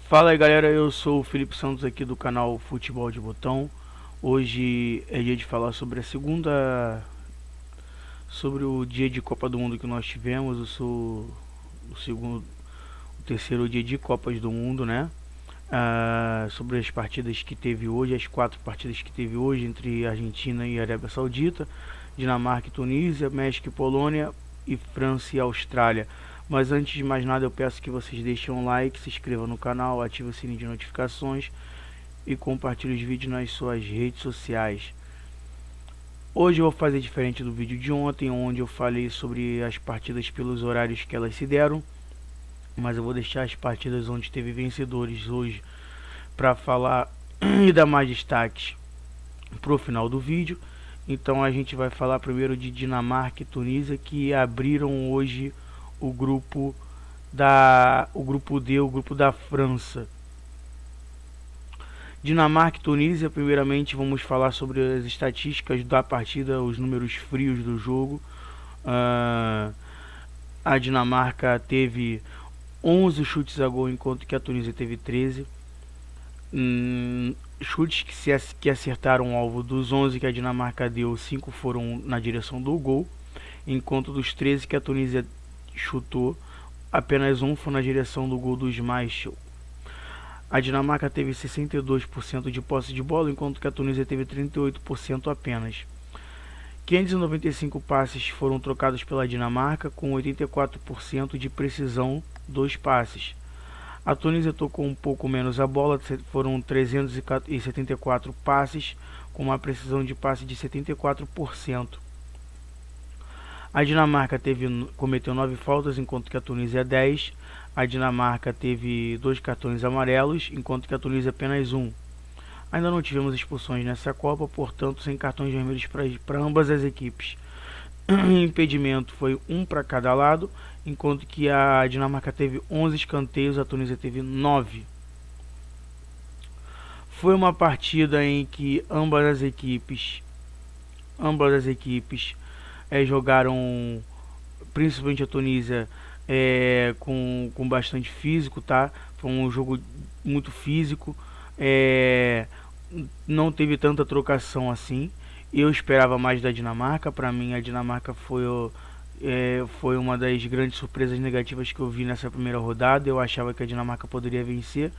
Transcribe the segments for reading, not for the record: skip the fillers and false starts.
Fala aí galera, eu sou o Felipe Santos aqui do canal Futebol de Botão. Hoje é dia de falar sobre o dia de Copa do Mundo que nós tivemos. Eu sou o terceiro dia de Copas do Mundo, né? Sobre as partidas que teve hoje, as 4 partidas que teve hoje entre Argentina e Arábia Saudita, Dinamarca e Tunísia, México e Polônia e França e Austrália. Mas antes de mais nada eu peço que vocês deixem um like, se inscrevam no canal, ativem o sininho de notificações e compartilhem os vídeos nas suas redes sociais. Hoje eu vou fazer diferente do vídeo de ontem, onde eu falei sobre as partidas pelos horários que elas se deram, mas eu vou deixar as partidas onde teve vencedores hoje para falar e dar mais destaques pro final do vídeo. Então a gente vai falar primeiro de Dinamarca e Tunísia, que abriram hoje o grupo D, o grupo da França. Dinamarca e Tunísia, primeiramente vamos falar sobre as estatísticas da partida, os números frios do jogo. A Dinamarca teve 11 chutes a gol, enquanto que a Tunísia teve 13. Chutes que acertaram o alvo. Dos 11 que a Dinamarca deu, 5 foram na direção do gol, enquanto dos 13 que a Tunísia chutou, apenas um foi na direção do gol do Schmeichel. A Dinamarca teve 62% de posse de bola, enquanto que a Tunísia teve 38% apenas. 595 passes foram trocados pela Dinamarca, com 84% de precisão dos passes. A Tunísia tocou um pouco menos a bola, foram 374 passes, com uma precisão de passe de 74%. A Dinamarca cometeu 9 faltas, enquanto que a Tunísia 10. A Dinamarca teve 2 cartões amarelos, enquanto que a Tunísia apenas 1. Ainda não tivemos expulsões nessa Copa, portanto sem cartões vermelhos para ambas as equipes. Impedimento foi 1 para cada lado, enquanto que a Dinamarca teve 11 escanteios, a Tunísia teve 9. Foi uma partida em que ambas as equipes jogaram, principalmente a Tunísia, com bastante físico, tá? Foi um jogo muito físico, não teve tanta trocação assim. Eu esperava mais da Dinamarca. Para mim a Dinamarca foi uma das grandes surpresas negativas que eu vi nessa primeira rodada. Eu achava que a Dinamarca poderia vencer.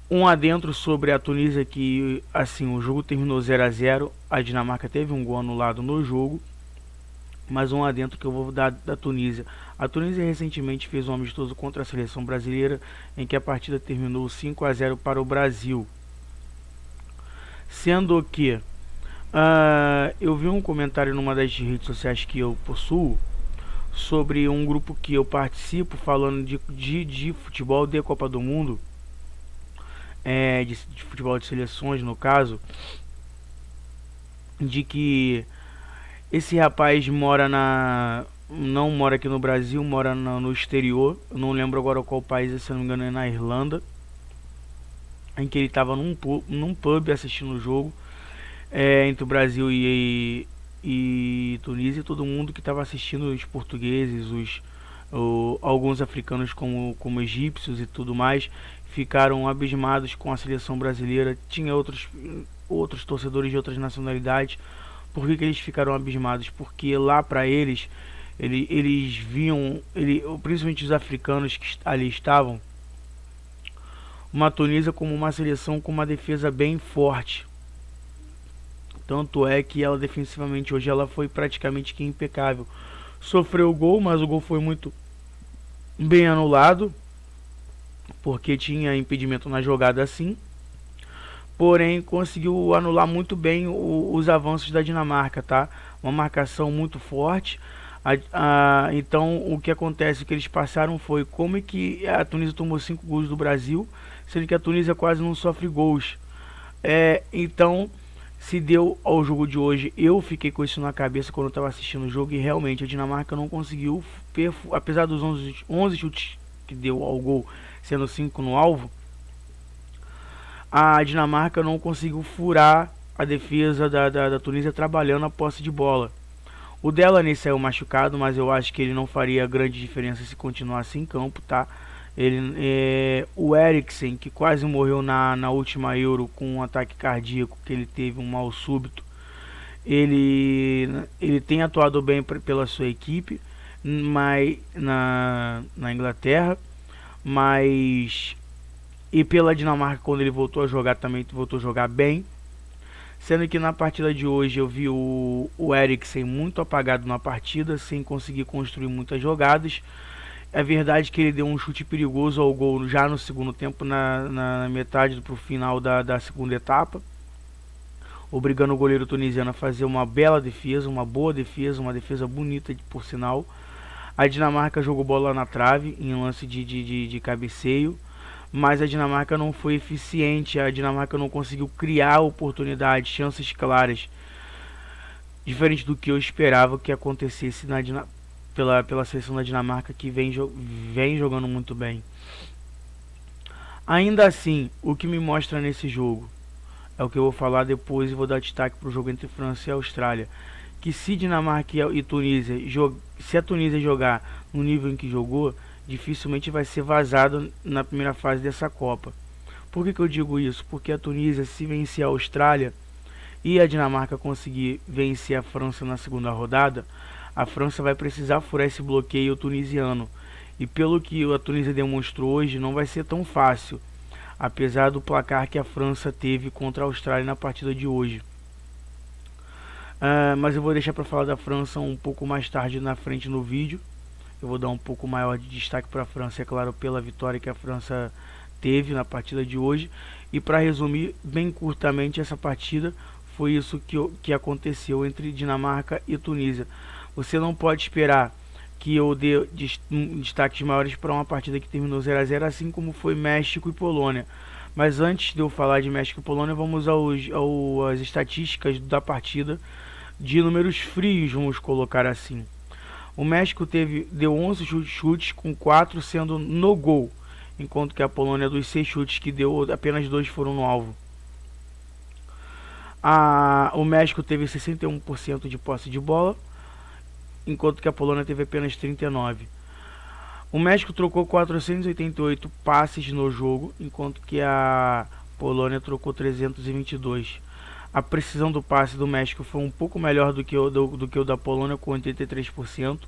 Um adentro sobre a Tunísia, que assim, o jogo terminou 0-0, a Dinamarca teve um gol anulado no jogo. Mas um adentro que eu vou dar da Tunísia. A Tunísia recentemente fez um amistoso contra a seleção brasileira, em que a partida terminou 5-0 para o Brasil. Sendo que eu vi um comentário numa das redes sociais que eu possuo, sobre um grupo que eu participo, falando de futebol de Copa do Mundo, de futebol de seleções no caso, de que esse rapaz não mora aqui no Brasil, mora no exterior. Eu não lembro agora qual país, se não me engano é na Irlanda, em que ele estava num pub assistindo o jogo entre o Brasil e Tunísia. Todo mundo que estava assistindo, os portugueses, alguns africanos como egípcios e tudo mais, ficaram abismados com a seleção brasileira. Tinha outros torcedores de outras nacionalidades. Por que eles ficaram abismados? Porque lá para eles viam, principalmente os africanos que ali estavam, uma Tunísia como uma seleção com uma defesa bem forte. Tanto é que ela defensivamente hoje ela foi praticamente que impecável. Sofreu o gol, mas o gol foi muito bem anulado, porque tinha impedimento na jogada assim. Porém conseguiu anular muito bem os avanços da Dinamarca, tá? Uma marcação muito forte. Então o que acontece, o que eles passaram foi como é que a Tunísia tomou 5 gols do Brasil, sendo que a Tunísia quase não sofre gols. Então se deu ao jogo de hoje. Eu fiquei com isso na cabeça quando eu estava assistindo o jogo, e realmente a Dinamarca não conseguiu, apesar dos 11 chutes que deu ao gol, sendo 5 no alvo, a Dinamarca não conseguiu furar a defesa da Tunísia trabalhando a posse de bola. O Delaney saiu machucado, mas eu acho que ele não faria grande diferença se continuasse em campo, tá? O Eriksen, que quase morreu na última Euro com um ataque cardíaco, que ele teve um mal súbito, ele tem atuado bem pela sua equipe, mas na Inglaterra, mas e pela Dinamarca, quando ele voltou a jogar, também voltou a jogar bem. Sendo que na partida de hoje eu vi o Eriksen muito apagado na partida, sem conseguir construir muitas jogadas. É verdade que ele deu um chute perigoso ao gol já no segundo tempo, na metade pro final da segunda etapa, obrigando o goleiro tunisiano a fazer uma bela defesa, uma boa defesa, uma defesa bonita por sinal. A Dinamarca jogou bola na trave em lance de cabeceio, mas a Dinamarca não foi eficiente, a Dinamarca não conseguiu criar oportunidades, chances claras, diferente do que eu esperava que acontecesse pela seleção da Dinamarca, que vem jogando muito bem. Ainda assim, o que me mostra nesse jogo é o que eu vou falar depois e vou dar destaque para o jogo entre França e Austrália, que se Dinamarca e Tunísia, se a Tunísia jogar no nível em que jogou, dificilmente vai ser vazado na primeira fase dessa Copa. Por que eu digo isso? Porque a Tunísia, se vencer a Austrália e a Dinamarca conseguir vencer a França na segunda rodada, a França vai precisar furar esse bloqueio tunisiano. E pelo que a Tunísia demonstrou hoje, não vai ser tão fácil, apesar do placar que a França teve contra a Austrália na partida de hoje. Mas eu vou deixar para falar da França um pouco mais tarde na frente no vídeo. Eu vou dar um pouco maior de destaque para a França, é claro, pela vitória que a França teve na partida de hoje. E para resumir bem curtamente essa partida, foi isso que aconteceu entre Dinamarca e Tunísia. Você não pode esperar que eu dê destaques maiores para uma partida que terminou 0-0, assim como foi México e Polônia. Mas antes de eu falar de México e Polônia, vamos às estatísticas da partida de números frios, vamos colocar assim. O México deu 11 chutes, com 4 sendo no gol, enquanto que a Polônia, dos 6 chutes que deu, apenas 2 foram no alvo. O México teve 61% de posse de bola, enquanto que a Polônia teve apenas 39%. O México trocou 488 passes no jogo, enquanto que a Polônia trocou 322. A precisão do passe do México foi um pouco melhor do que o da Polônia, com 83%,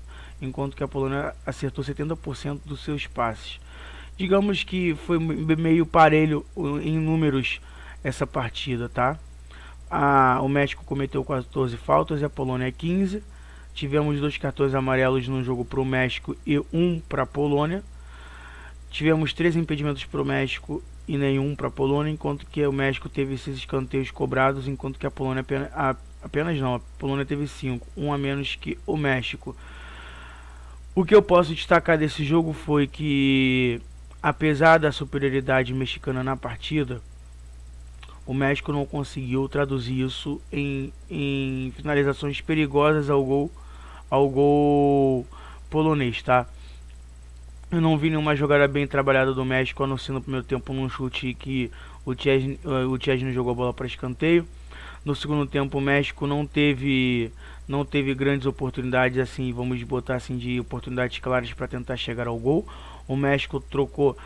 enquanto que a Polônia acertou 70% dos seus passes. Digamos que foi meio parelho em números essa partida, tá? O México cometeu 14 faltas e a Polônia 15. Tivemos 2 cartões amarelos no jogo para o México e 1 para a Polônia. Tivemos 3 impedimentos para o México e nenhum para a Polônia, enquanto que o México teve 6 escanteios cobrados, enquanto que a Polônia a Polônia teve 5, um a menos que o México. O que eu posso destacar desse jogo foi que, apesar da superioridade mexicana na partida, o México não conseguiu traduzir isso em finalizações perigosas ao gol polonês, tá? Eu não vi nenhuma jogada bem trabalhada do México, a não ser no primeiro tempo num chute que o Chesney jogou a bola para escanteio. No segundo tempo o México não teve grandes oportunidades, assim, vamos botar assim, de oportunidades claras para tentar chegar ao gol. O México trocou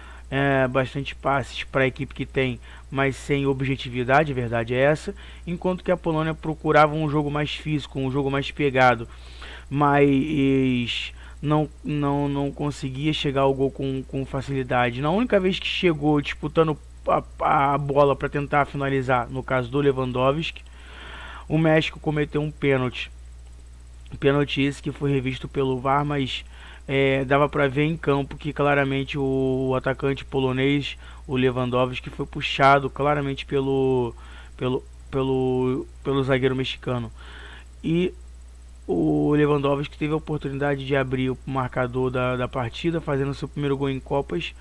bastante passes para a equipe que tem, mas sem objetividade, a verdade é essa. Enquanto que a Polônia procurava um jogo mais físico, um jogo mais pegado, mas não conseguia chegar ao gol com facilidade. Na única vez que chegou disputando a bola para tentar finalizar, no caso do Lewandowski, o México cometeu um pênalti. Pênalti esse que foi revisto pelo VAR, mas dava para ver em campo que claramente o atacante polonês, o Lewandowski, foi puxado claramente pelo zagueiro mexicano. E o Lewandowski teve a oportunidade de abrir o marcador da partida, fazendo seu primeiro gol em Copas,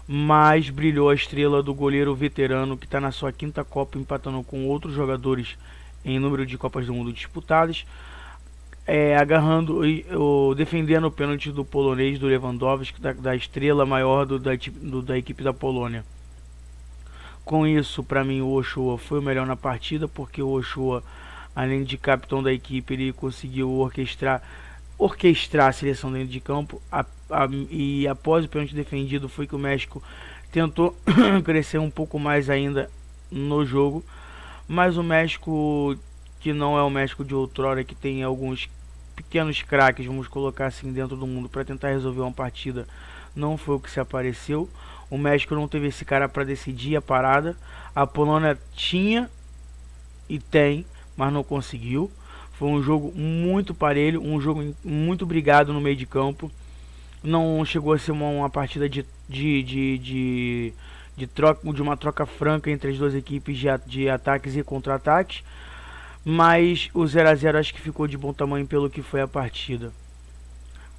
mas brilhou a estrela do goleiro veterano, que está na sua 5ª Copa, empatando com outros jogadores em número de Copas do Mundo disputadas, defendendo o pênalti do polonês, do Lewandowski, da estrela maior da equipe da Polônia. Com isso, para mim, o Ochoa foi o melhor na partida, porque o Ochoa, além de capitão da equipe, ele conseguiu orquestrar a seleção dentro de campo. e após o pênalti defendido foi que o México tentou crescer um pouco mais ainda no jogo, mas o México, que não é o México de outrora, que tem alguns pequenos craques, vamos colocar assim, dentro do mundo para tentar resolver uma partida, não foi o que se apareceu. O México não teve esse cara para decidir a parada. A Polônia tinha e tem, mas não conseguiu. Foi um jogo muito parelho, um jogo muito brigado no meio de campo. Não chegou a ser uma partida de uma troca franca entre as duas equipes de ataques e contra-ataques. Mas o 0 a 0 acho que ficou de bom tamanho pelo que foi a partida.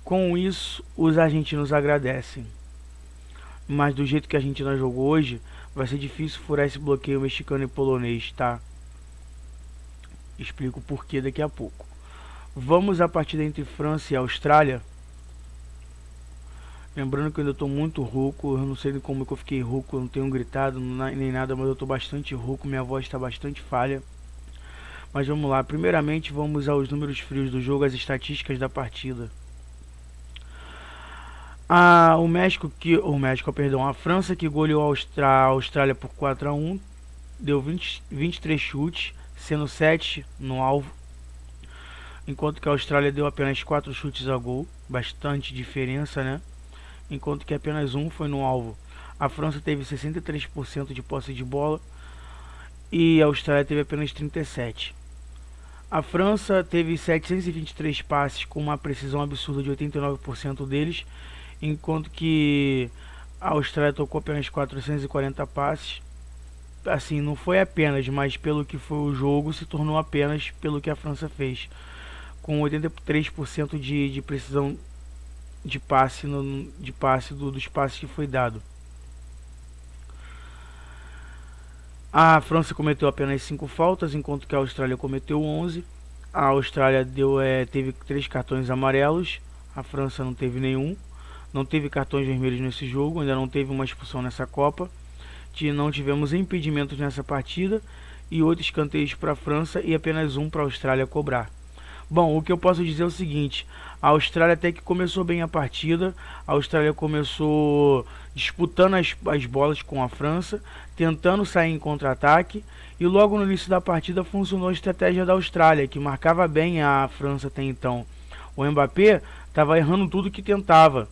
Com isso, os argentinos agradecem. Mas do jeito que a Argentina jogou hoje, vai ser difícil furar esse bloqueio mexicano e polonês, tá? Explico o porquê daqui a pouco. Vamos à partida entre França e Austrália. Lembrando que eu ainda estou muito rouco, eu não sei como que eu fiquei rouco, eu não tenho gritado nem nada, mas eu estou bastante rouco, minha voz está bastante falha. Mas vamos lá, primeiramente vamos aos números frios do jogo, as estatísticas da partida. A França que goleou a Austrália por 4 a 1, deu 23 chutes, sendo 7 no alvo, enquanto que a Austrália deu apenas 4 chutes a gol, bastante diferença, né? Enquanto que apenas um foi no alvo. A França teve 63% de posse de bola e a Austrália teve apenas 37%. A França teve 723 passes com uma precisão absurda de 89% deles, enquanto que a Austrália tocou apenas 440 passes. Assim, não foi apenas, mas pelo que foi o jogo, se tornou apenas pelo que a França fez, com 83% de precisão de passe dos passes que foi dado. A França cometeu apenas 5 faltas, enquanto que a Austrália cometeu 11. A Austrália teve 3 cartões amarelos, a França não teve nenhum. Não teve cartões vermelhos nesse jogo, ainda não teve uma expulsão nessa Copa. Não tivemos impedimentos nessa partida e 8 escanteios para a França e apenas um para a Austrália cobrar. Bom, o que eu posso dizer é o seguinte: a Austrália até que começou bem a partida. A Austrália começou disputando as bolas com a França, tentando sair em contra-ataque, e logo no início da partida funcionou a estratégia da Austrália, que marcava bem a França até então. O Mbappé estava errando tudo que tentava.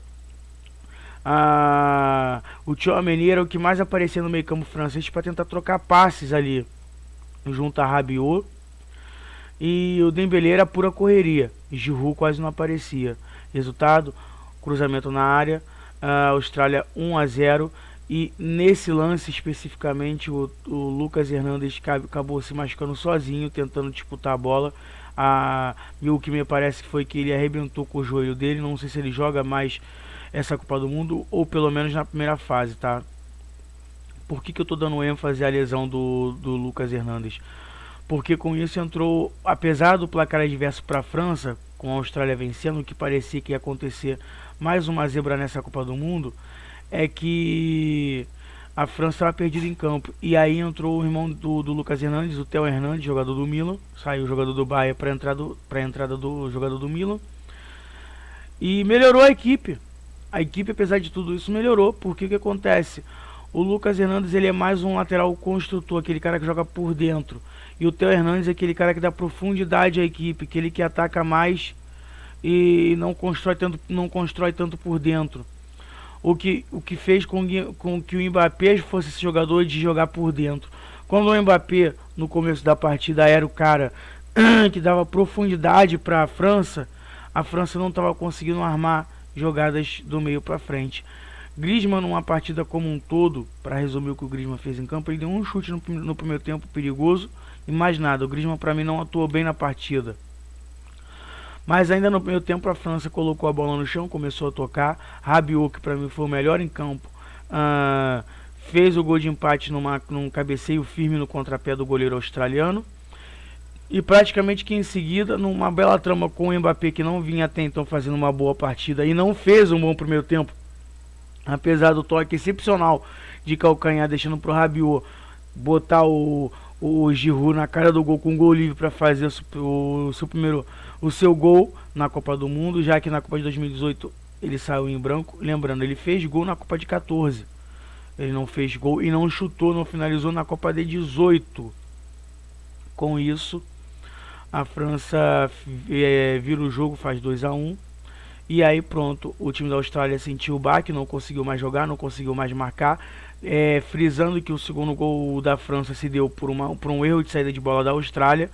O Tchouaméni era o que mais aparecia no meio campo francês para tentar trocar passes ali junto a Rabiot, e o Dembélé era pura correria. Giroud quase não aparecia. Resultado: cruzamento na área, Austrália 1 a 0, e nesse lance especificamente o Lucas Hernandes acabou se machucando sozinho tentando disputar a bola. E o que me parece que foi que ele arrebentou com o joelho dele. Não sei se ele joga mais essa Copa do Mundo, ou pelo menos na primeira fase, tá? Por que eu tô dando ênfase à lesão do Lucas Hernandes? Porque com isso entrou, apesar do placar adverso para a França, com a Austrália vencendo, o que parecia que ia acontecer mais uma zebra nessa Copa do Mundo, é que a França estava perdida em campo. E aí entrou o irmão do Lucas Hernandes, o Theo Hernandes, jogador do Milan. Saiu o jogador do Bayern para a entrada do jogador do Milan. E melhorou a equipe. A equipe, apesar de tudo isso, melhorou. Porque o que acontece? O Lucas Hernandes, ele é mais um lateral construtor, aquele cara que joga por dentro. E o Theo Hernandes é aquele cara que dá profundidade à equipe, aquele que ataca mais e não constrói tanto por dentro. O que fez com que o Mbappé fosse esse jogador de jogar por dentro. Quando o Mbappé, no começo da partida, era o cara que dava profundidade para a França não estava conseguindo armar jogadas do meio para frente. Griezmann, numa partida como um todo, para resumir o que o Griezmann fez em campo, ele deu um chute no primeiro tempo perigoso e mais nada. O Griezmann, para mim, não atuou bem na partida. Mas ainda no primeiro tempo a França colocou a bola no chão, começou a tocar. Rabiot, que para mim foi o melhor em campo, fez o gol de empate num cabeceio firme no contrapé do goleiro australiano. E praticamente que em seguida, numa bela trama com o Mbappé, que não vinha até então fazendo uma boa partida e não fez um bom primeiro tempo, apesar do toque excepcional de calcanhar, deixando pro Rabiot botar o Giroud na cara do gol com um gol livre para fazer o seu gol na Copa do Mundo, já que na Copa de 2018 ele saiu em branco. Lembrando, ele fez gol na Copa de 14. Ele não fez gol e não chutou, não finalizou na Copa de 18. Com isso, a França vira o jogo, faz 2-1. E aí pronto, o time da Austrália sentiu o baque, não conseguiu mais jogar, não conseguiu mais marcar. Frisando que o segundo gol da França se deu por um erro de saída de bola da Austrália.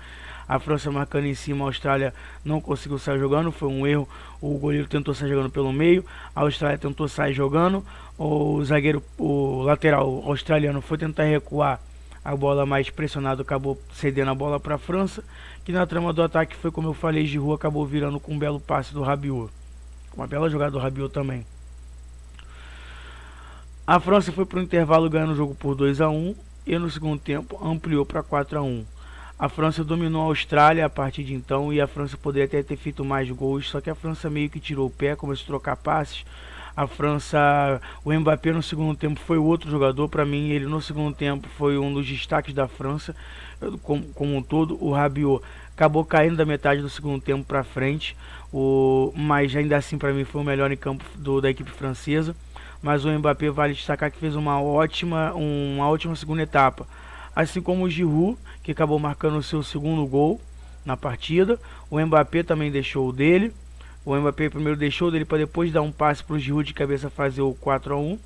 A França marcando em cima, a Austrália não conseguiu sair jogando, foi um erro. O goleiro tentou sair jogando pelo meio, a Austrália tentou sair jogando. O lateral australiano foi tentar recuar a bola, mais pressionado, acabou cedendo a bola para a França, que na trama do ataque foi, como eu falei, Giroud acabou virando com um belo passe do Rabiot. Uma bela jogada do Rabiot também. A França foi para o intervalo ganhando o jogo por 2-1 e no segundo tempo ampliou para 4-1. A França dominou a Austrália a partir de então e a França poderia até ter feito mais gols, só que a França meio que tirou o pé, começou a trocar passes. A França, o Mbappé no segundo tempo foi o outro jogador, para mim ele no segundo tempo foi um dos destaques da França como um todo. O Rabiot acabou caindo da metade do segundo tempo para frente, mas ainda assim para mim foi o melhor em campo da equipe francesa. Mas o Mbappé vale destacar que fez uma ótima segunda etapa, assim como o Giroud, que acabou marcando o seu segundo gol na partida. O Mbappé também deixou o dele. O Mbappé primeiro deixou dele para depois dar um passe para o Giroud de cabeça fazer o 4-1.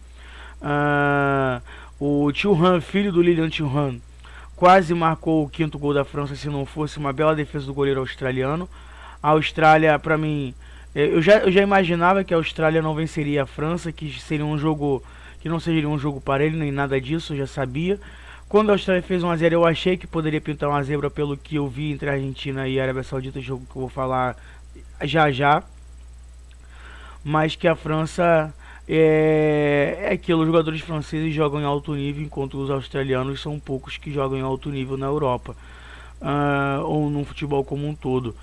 O Thuram, filho do Lilian Thuram, quase marcou o quinto gol da França se não fosse uma bela defesa do goleiro australiano. A Austrália, para mim, eu já imaginava que a Austrália não venceria a França, que seria um jogo que não seria um jogo parelho nem nada disso, eu já sabia. Quando a Austrália fez 1-0, eu achei que poderia pintar uma zebra pelo que eu vi entre a Argentina e a Arábia Saudita, jogo que eu vou falar já. Mas que a França é aquilo, os jogadores franceses jogam em alto nível, enquanto os australianos são poucos que jogam em alto nível na Europa, ou no futebol como um todo.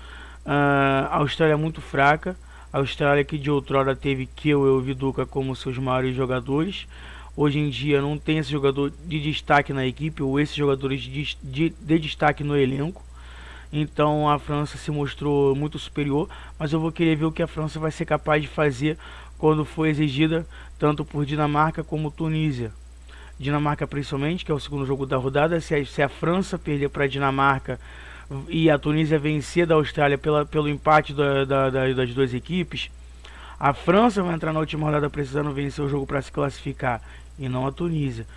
A Austrália é muito fraca, a Austrália que de outrora teve Kehl e Viduka como seus maiores jogadores, hoje em dia não tem esse jogador de destaque na equipe, ou esses jogadores de destaque no elenco. Então a França se mostrou muito superior, mas eu vou querer ver o que a França vai ser capaz de fazer quando for exigida tanto por Dinamarca como Tunísia. Dinamarca principalmente, que é o segundo jogo da rodada. Se a França perder para a Dinamarca e a Tunísia vencer da Austrália pelo empate das duas equipes, a França vai entrar na última rodada precisando vencer o jogo para se classificar, e não a Tunísia.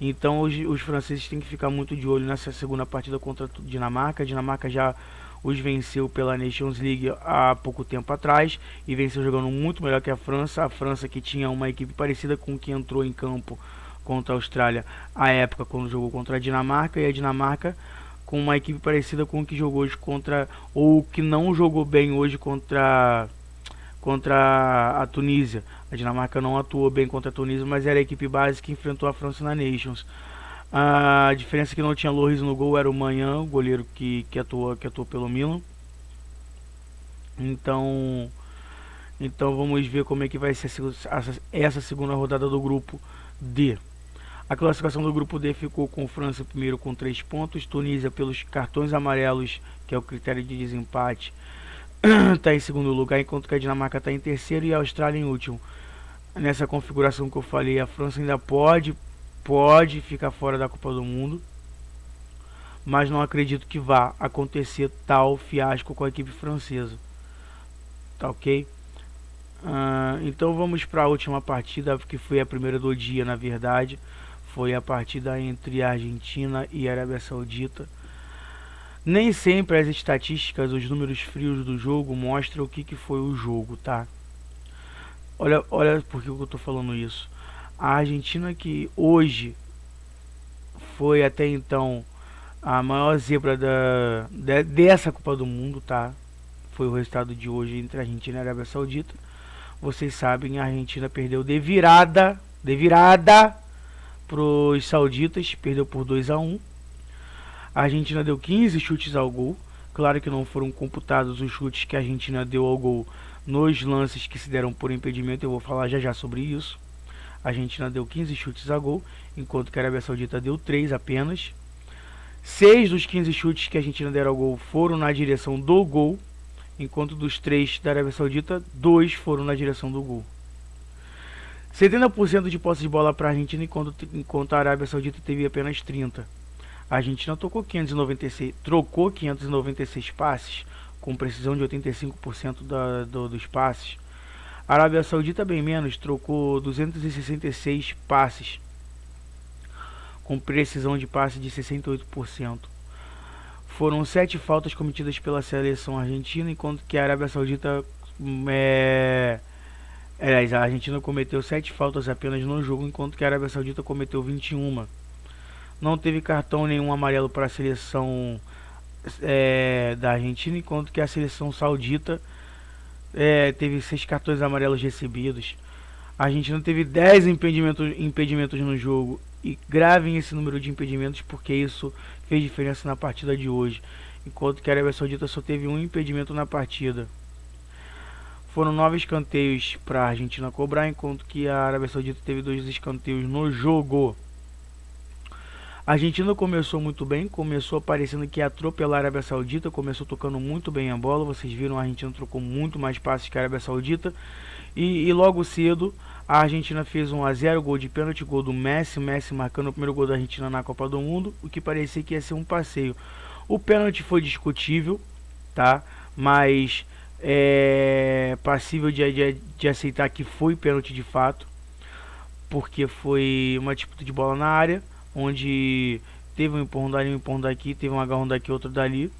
Então os franceses têm que ficar muito de olho nessa segunda partida contra a Dinamarca. A Dinamarca já os venceu pela Nations League há pouco tempo atrás e venceu jogando muito melhor que a França. A França, que tinha uma equipe parecida com o que entrou em campo contra a Austrália à época quando jogou contra a Dinamarca, e a Dinamarca com uma equipe parecida com o que jogou hoje ou que não jogou bem hoje contra a Tunísia. A Dinamarca não atuou bem contra a Tunísia, mas era a equipe base que enfrentou a França na Nations. A diferença é que não tinha Lloris no gol, era o Maignan, o goleiro que atuou pelo Milan. Então vamos ver como é que vai ser essa segunda rodada do grupo D. A classificação do grupo D ficou com França primeiro com 3 pontos, Tunísia pelos cartões amarelos, que é o critério de desempate, está em segundo lugar, enquanto que a Dinamarca está em terceiro e a Austrália em último. Nessa configuração que eu falei, a França ainda pode ficar fora da Copa do Mundo, mas não acredito que vá acontecer tal fiasco com a equipe francesa. Tá ok? Então vamos para a última partida, que foi a primeira do dia, na verdade. Foi a partida entre a Argentina e a Arábia Saudita. Nem sempre as estatísticas, os números frios do jogo mostram o que foi o jogo, tá? Olha por que eu tô falando isso. A Argentina, que hoje foi até então a maior zebra dessa Copa do Mundo, tá? Foi o resultado de hoje entre a Argentina e a Arábia Saudita. Vocês sabem, a Argentina perdeu de virada pros sauditas, perdeu por 2-1. A Argentina deu 15 chutes ao gol. Claro que não foram computados os chutes que a Argentina deu ao gol nos lances que se deram por impedimento. Eu vou falar já sobre isso. A Argentina deu 15 chutes a gol, enquanto que a Arábia Saudita deu 3 apenas. 6 dos 15 chutes que a Argentina deram ao gol foram na direção do gol, enquanto dos 3 da Arábia Saudita, 2 foram na direção do gol. 70% de posse de bola para a Argentina, enquanto a Arábia Saudita teve apenas 30%. A Argentina trocou 596 passes, com precisão de 85% dos passes. A Arábia Saudita, bem menos, trocou 266 passes, com precisão de passe de 68%. Foram 7 faltas cometidas pela seleção argentina, enquanto que a Arábia Saudita... a Argentina cometeu 7 faltas apenas no jogo, enquanto que a Arábia Saudita cometeu 21. Não teve cartão nenhum amarelo para a seleção da Argentina, enquanto que a seleção saudita teve 6 cartões amarelos recebidos. A Argentina teve 10 impedimentos no jogo, e gravem esse número de impedimentos porque isso fez diferença na partida de hoje, enquanto que a Arábia Saudita só teve um impedimento na partida. Foram 9 escanteios para a Argentina cobrar, enquanto que a Arábia Saudita teve 2 escanteios no jogo. A Argentina começou muito bem, começou parecendo que ia atropelar a Arábia Saudita, começou tocando muito bem a bola. Vocês viram, a Argentina trocou muito mais passes que a Arábia Saudita. E logo cedo a Argentina fez 1-0, gol de pênalti, gol do Messi. Messi marcando o primeiro gol da Argentina na Copa do Mundo, o que parecia que ia ser um passeio. O pênalti foi discutível, tá? Mas passível de aceitar que foi pênalti de fato, porque foi uma disputa de bola na área, onde teve um empurrão dali, um empurrão daqui, teve um agarrão daqui, outro dali.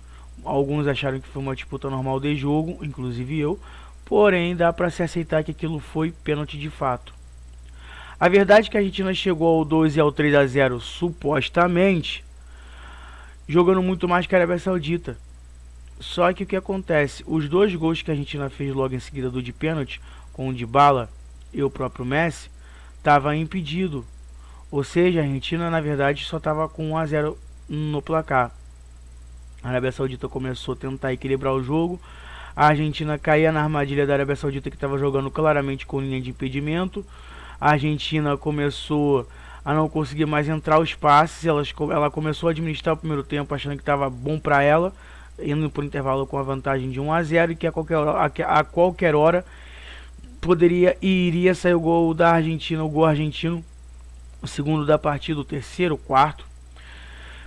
Alguns acharam que foi uma disputa normal de jogo, inclusive eu. Porém, dá para se aceitar que aquilo foi pênalti de fato. A verdade é que a Argentina chegou ao 2 e ao 3-0 supostamente jogando muito mais que a Arábia Saudita. Só que o que acontece? Os 2 gols que a Argentina fez logo em seguida do de pênalti, com o Dybala e o próprio Messi, estava impedido. Ou seja, a Argentina na verdade só estava com 1-0 no placar. A Arábia Saudita começou a tentar equilibrar o jogo. A Argentina caía na armadilha da Arábia Saudita, que estava jogando claramente com linha de impedimento. A Argentina começou a não conseguir mais entrar os passes. Ela começou a administrar o primeiro tempo achando que estava bom para ela, indo por intervalo com a vantagem de 1-0, e que a qualquer hora poderia e iria sair o gol da Argentina, o gol argentino, o segundo da partida, o terceiro, o quarto,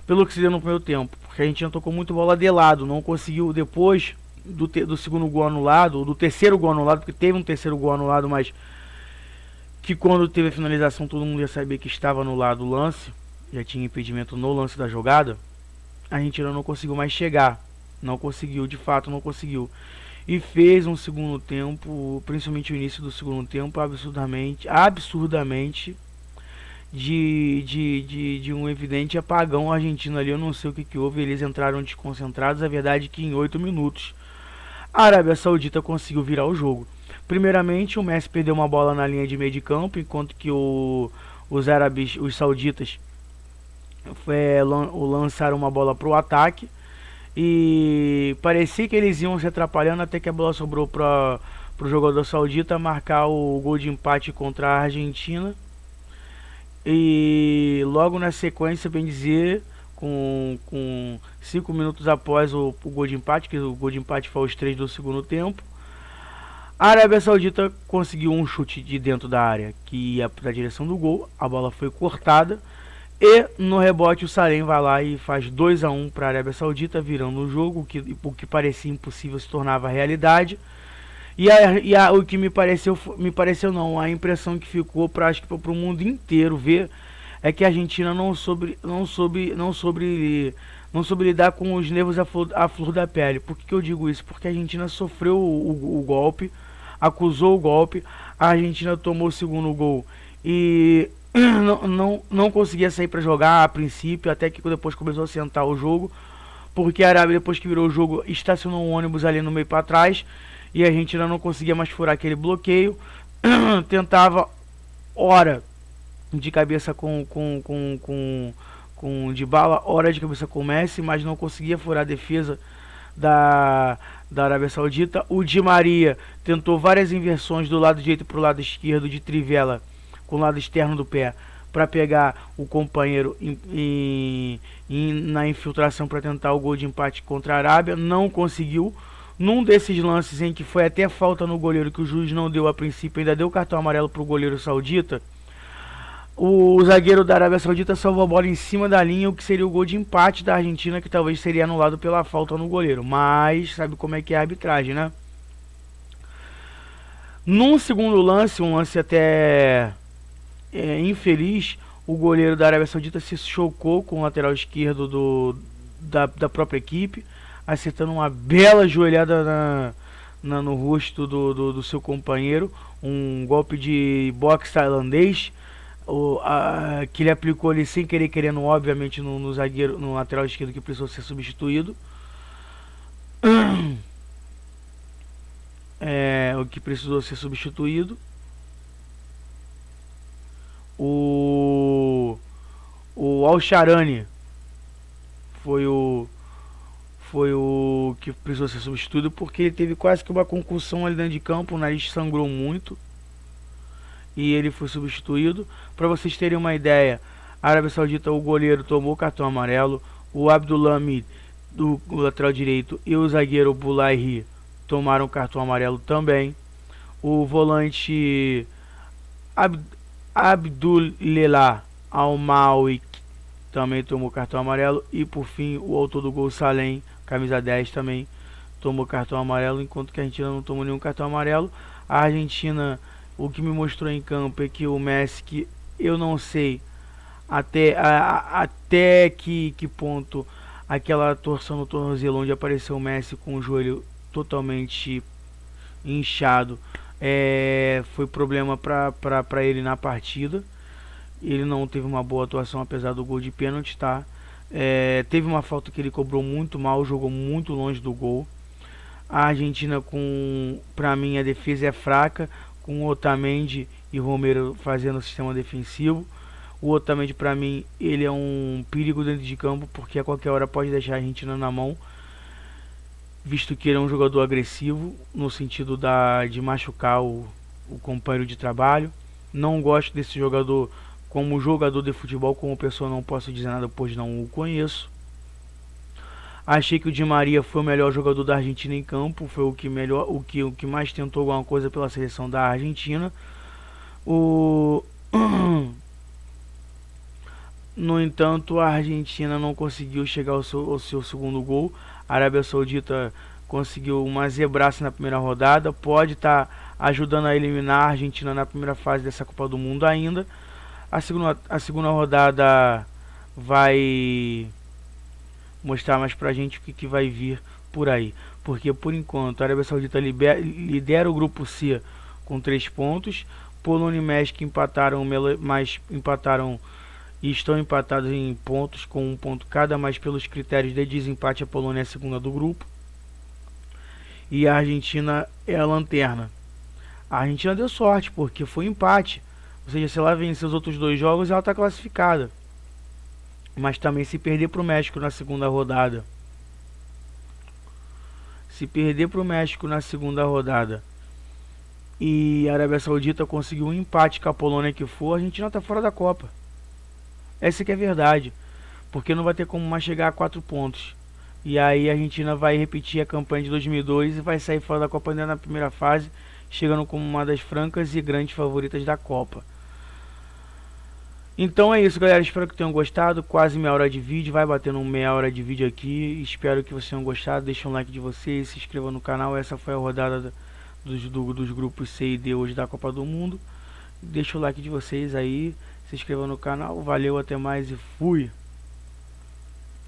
pelo que se deu no primeiro tempo, porque a Argentina tocou muito bola de lado, não conseguiu. Depois do segundo gol anulado, ou do terceiro gol anulado, porque teve um terceiro gol anulado, mas que quando teve a finalização todo mundo ia saber que estava anulado o lance, já tinha impedimento no lance da jogada. A Argentina não conseguiu mais chegar, não conseguiu, de fato não conseguiu, e fez um segundo tempo, principalmente o início do segundo tempo, absurdamente de um evidente apagão argentino ali. Eu não sei o que houve, eles entraram desconcentrados. A verdade é que em 8 minutos a Arábia Saudita conseguiu virar o jogo. Primeiramente, o Messi perdeu uma bola na linha de meio de campo, enquanto que os sauditas lançaram uma bola para o ataque, e parecia que eles iam se atrapalhando até que a bola sobrou para o jogador saudita marcar o gol de empate contra a Argentina. E logo na sequência, bem dizer, com 5 minutos após o gol de empate, que o gol de empate foi aos 3 do segundo tempo, a Arábia Saudita conseguiu um chute de dentro da área que ia para a direção do gol. A bola foi cortada e no rebote o Salem vai lá e faz 2-1 para a Arábia Saudita, virando o jogo. O que parecia impossível se tornava realidade. O que me pareceu não, a impressão que ficou para o mundo inteiro ver é que a Argentina não soube lidar com os nervos à flor da pele. Por que eu digo isso? Porque a Argentina sofreu o golpe, acusou o golpe, a Argentina tomou o segundo gol e não conseguia sair para jogar a princípio, até que depois começou a sentar o jogo, porque a Arábia, depois que virou o jogo, estacionou um ônibus ali no meio para trás, e a Argentina não conseguia mais furar aquele bloqueio. Tentava hora de cabeça com Dybala, hora de cabeça com Messi, mas não conseguia furar a defesa da Arábia Saudita. O Di Maria tentou várias inversões do lado direito para o lado esquerdo de trivela, com o lado externo do pé, para pegar o companheiro na infiltração para tentar o gol de empate contra a Arábia. Não conseguiu. Num desses lances em que foi até falta no goleiro, que o juiz não deu a princípio, ainda deu cartão amarelo pro goleiro saudita, o zagueiro da Arábia Saudita salvou a bola em cima da linha, o que seria o gol de empate da Argentina, que talvez seria anulado pela falta no goleiro. Mas sabe como é que é a arbitragem, né? Num segundo lance, um lance até infeliz, o goleiro da Arábia Saudita se chocou com o lateral esquerdo da própria equipe, acertando uma bela joelhada no rosto do seu companheiro, um golpe de boxe tailandês, que ele aplicou ali sem querer, querendo, obviamente, no zagueiro, no lateral esquerdo, que precisou ser substituído. O que precisou ser substituído. O Al-Sharani foi o que precisou ser substituído, porque ele teve quase que uma concussão ali dentro de campo, o nariz sangrou muito e ele foi substituído. Para vocês terem uma ideia, a Arábia Saudita, o goleiro tomou cartão amarelo, o Abdulhamid, do lateral direito, e o zagueiro Boulaye tomaram cartão amarelo também. O volante Abdullelah Al-Maoui também tomou cartão amarelo. E por fim, o autor do gol, Salem, camisa 10, também tomou cartão amarelo, enquanto que a Argentina não tomou nenhum cartão amarelo. A Argentina, o que me mostrou em campo é que o Messi, que eu não sei até que ponto aquela torção no tornozelo onde apareceu o Messi com o joelho totalmente inchado, foi problema para ele na partida. Ele não teve uma boa atuação, apesar do gol de pênalti, tá? Teve uma falta que ele cobrou muito mal, jogou muito longe do gol. A Argentina, pra mim, a defesa é fraca, com Otamendi e Romero fazendo o sistema defensivo. O Otamendi, pra mim, ele é um perigo dentro de campo, porque a qualquer hora pode deixar a Argentina na mão, visto que ele é um jogador agressivo, no sentido de machucar o companheiro de trabalho. Não gosto desse jogador como jogador de futebol, como pessoa não posso dizer nada, pois não o conheço. Achei que o Di Maria foi o melhor jogador da Argentina em campo, foi o que mais tentou alguma coisa pela seleção da Argentina. No entanto, a Argentina não conseguiu chegar ao seu segundo gol. A Arábia Saudita conseguiu uma zebraça na primeira rodada, pode estar ajudando a eliminar a Argentina na primeira fase dessa Copa do Mundo ainda. A segunda rodada vai mostrar mais pra gente o que vai vir por aí, porque por enquanto a Arábia Saudita lidera o grupo C com 3 pontos. Polônia e México empataram e estão empatados em pontos com 1 ponto cada, mas pelos critérios de desempate a Polônia é a segunda do grupo e a Argentina é a lanterna. A Argentina deu sorte porque foi empate, ou seja, se ela vencer os outros 2 jogos ela está classificada. Mas também, se perder para o México na segunda rodada, e a Arábia Saudita conseguiu um empate com a Polônia que for, a Argentina está fora da Copa. Essa que é a verdade, porque não vai ter como mais chegar a 4 pontos. E aí a Argentina vai repetir a campanha de 2002 e vai sair fora da Copa ainda na primeira fase, chegando como uma das francas e grandes favoritas da Copa. Então é isso, galera, espero que tenham gostado. Quase meia hora de vídeo, vai batendo meia hora de vídeo aqui. Espero que vocês tenham gostado, deixem um like de vocês, se inscrevam no canal. Essa foi a rodada dos grupos C e D hoje da Copa do Mundo. Deixa o like de vocês aí, se inscrevam no canal. Valeu, até mais e fui!